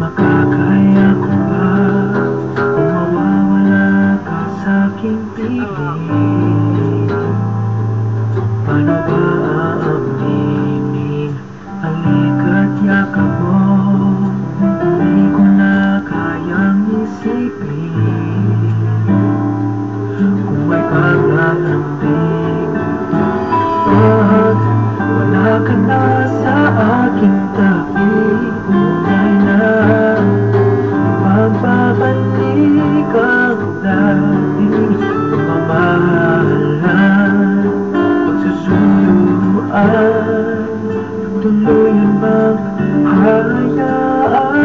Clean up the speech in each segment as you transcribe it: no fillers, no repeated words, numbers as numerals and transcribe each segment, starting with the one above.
Makakaya ko ba kung mawawala ka sa'king piling? Paano ba aaminin? Halika't yakap mo, hindi ko na kayang isipin kung may kalalambing. Pag wala ka na sa aking tabi, tunay na magbabalik ang dating pagmamahalan, pagsusuyuan, tuluyan bang hayaan?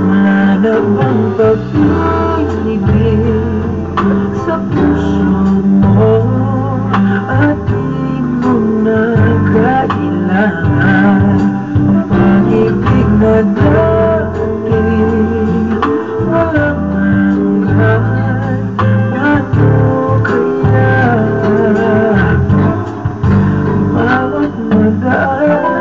Wala na bang pag-ibig sa puso mo at di mo na kailangan ang pag-ibig na dati walang hanggan? Paano kaya bawat madaan?